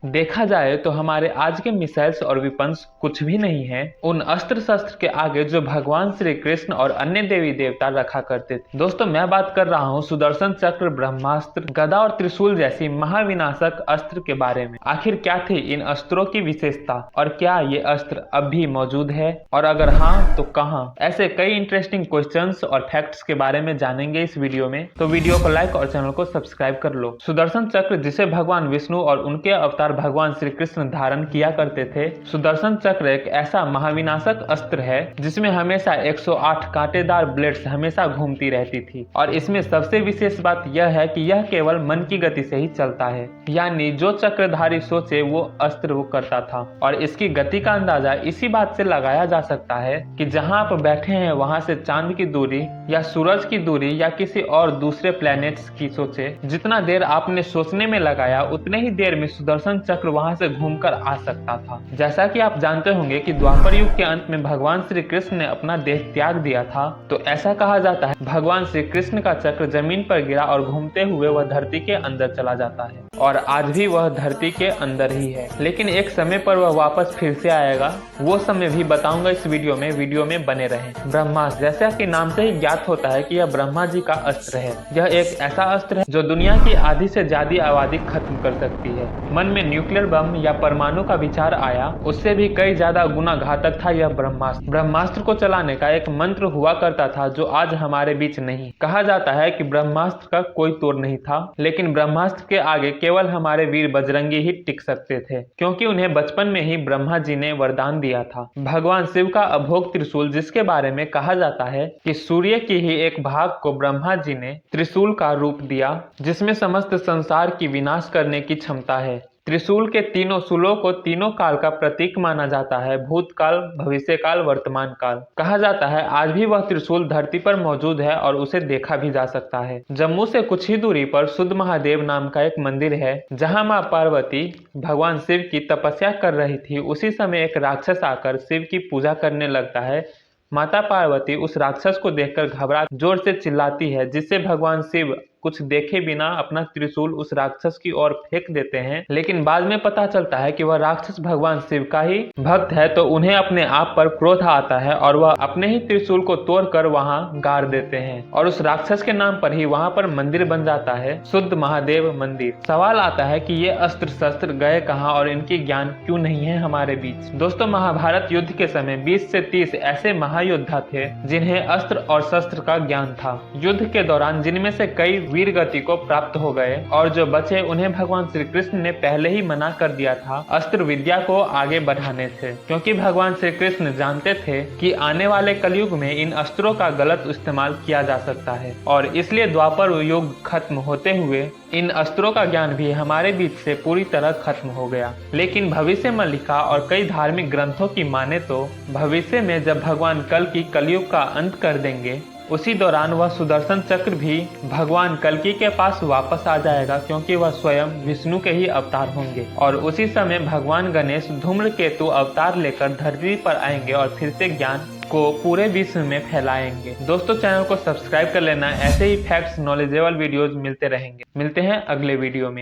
देखा जाए तो हमारे आज के मिसाइल्स और विपन्स कुछ भी नहीं है उन अस्त्र शस्त्र के आगे जो भगवान श्री कृष्ण और अन्य देवी देवता रखा करते थे। दोस्तों, मैं बात कर रहा हूँ सुदर्शन चक्र, ब्रह्मास्त्र, गदा और त्रिशूल जैसी महाविनाशक अस्त्र के बारे में। आखिर क्या थी इन अस्त्रों की विशेषता और क्या ये अस्त्र अब भी मौजूद है, और अगर हाँ तो कहाँ? ऐसे कई इंटरेस्टिंग क्वेश्चंस और फैक्ट्स के बारे में जानेंगे इस वीडियो में, तो वीडियो को लाइक और चैनल को सब्सक्राइब कर लो। सुदर्शन चक्र, जिसे भगवान विष्णु और उनके अवतार भगवान श्री कृष्ण धारण किया करते थे। सुदर्शन चक्र एक ऐसा महाविनाशक अस्त्र है जिसमें हमेशा 108 कांटेदार ब्लेड्स हमेशा घूमती रहती थी, और इसमें सबसे विशेष बात यह है कि यह केवल मन की गति से ही चलता है, यानी जो चक्रधारी सोचे वो अस्त्र वो करता था। और इसकी गति का अंदाजा इसी बात से लगाया जा सकता है कि जहां आप बैठे हैं वहां से चांद की दूरी या सूरज की दूरी या किसी और दूसरे प्लैनेट्स की सोचे, जितना देर आपने सोचने में लगाया उतने ही देर में सुदर्शन चक्र वहां से घूमकर आ सकता था। जैसा कि आप जानते होंगे कि द्वापर युग के अंत में भगवान श्री कृष्ण ने अपना देह त्याग दिया था, तो ऐसा कहा जाता है भगवान श्री कृष्ण का चक्र जमीन पर गिरा और घूमते हुए वह धरती के अंदर चला जाता है, और आज भी वह धरती के अंदर ही है। लेकिन एक समय पर वह वापस फिर से आएगा, वो समय भी बताऊंगा इस वीडियो में बने रहें। ब्रह्मास्त्र, जैसा कि नाम से ही ज्ञात होता है कि यह ब्रह्मा जी का अस्त्र है। यह एक ऐसा अस्त्र है जो दुनिया की आधी से ज्यादा आबादी खत्म कर सकती है। मन में न्यूक्लियर बम या परमाणु का विचार आया, उससे भी कई ज्यादा गुना घातक था यह ब्रह्मास्त्र। ब्रह्मास्त्र को चलाने का एक मंत्र हुआ करता था जो आज हमारे बीच नहीं। कहा जाता है कि ब्रह्मास्त्र का कोई तोड़ नहीं था, लेकिन ब्रह्मास्त्र के आगे केवल हमारे वीर बजरंगी ही टिक सकते थे, क्योंकि उन्हें बचपन में ही ब्रह्मा जी ने वरदान दिया था। भगवान शिव का अभोग त्रिशूल, जिसके बारे में कहा जाता है कि सूर्य की ही एक भाग को ब्रह्मा जी ने त्रिशूल का रूप दिया, जिसमें समस्त संसार की विनाश करने की क्षमता है। त्रिशूल के तीनों शूलों को तीनों काल का प्रतीक माना जाता है, भूतकाल, भविष्यकाल, वर्तमान काल। कहा जाता है आज भी वह त्रिशूल धरती पर मौजूद है और उसे देखा भी जा सकता है। जम्मू से कुछ ही दूरी पर शुद्ध महादेव नाम का एक मंदिर है, जहां मां पार्वती भगवान शिव की तपस्या कर रही थी। उसी समय एक राक्षस आकर शिव की पूजा करने लगता है। माता पार्वती उस राक्षस को देखकर घबरा जोर से चिल्लाती है, जिससे भगवान शिव कुछ देखे बिना अपना त्रिशूल उस राक्षस की ओर फेंक देते हैं। लेकिन बाद में पता चलता है कि वह राक्षस भगवान शिव का ही भक्त है, तो उन्हें अपने आप पर क्रोध आता है और वह अपने ही त्रिशूल को तोड़कर वहां गाड़ देते हैं, और उस राक्षस के नाम पर ही वहां पर मंदिर बन जाता है, शुद्ध महादेव मंदिर। सवाल आता है कि ये अस्त्र शस्त्र गए कहाँ और इनकी ज्ञान क्यों नहीं है हमारे बीच। दोस्तों, महाभारत युद्ध के समय 20 से 30 ऐसे महायोद्धा थे जिन्हें अस्त्र और शस्त्र का ज्ञान था। युद्ध के दौरान जिनमें से कई वीर गति को प्राप्त हो गए, और जो बचे उन्हें भगवान श्री कृष्ण ने पहले ही मना कर दिया था अस्त्र विद्या को आगे बढ़ाने से, क्योंकि भगवान श्री कृष्ण जानते थे कि आने वाले कलयुग में इन अस्त्रों का गलत इस्तेमाल किया जा सकता है, और इसलिए द्वापर युग खत्म होते हुए इन अस्त्रों का ज्ञान भी हमारे बीच से पूरी तरह खत्म हो गया। लेकिन भविष्य में लिखा और कई धार्मिक ग्रंथों की माने तो भविष्य में जब भगवान कल की कलयुग का अंत कर देंगे, उसी दौरान वह सुदर्शन चक्र भी भगवान कल्कि के पास वापस आ जाएगा, क्योंकि वह स्वयं विष्णु के ही अवतार होंगे। और उसी समय भगवान गणेश धूम्रकेतु अवतार लेकर धरती पर आएंगे और फिर से ज्ञान को पूरे विश्व में फैलाएंगे। दोस्तों, चैनल को सब्सक्राइब कर लेना, ऐसे ही फैक्ट्स, नॉलेजेबल वीडियोज मिलते रहेंगे। मिलते हैं अगले वीडियो में।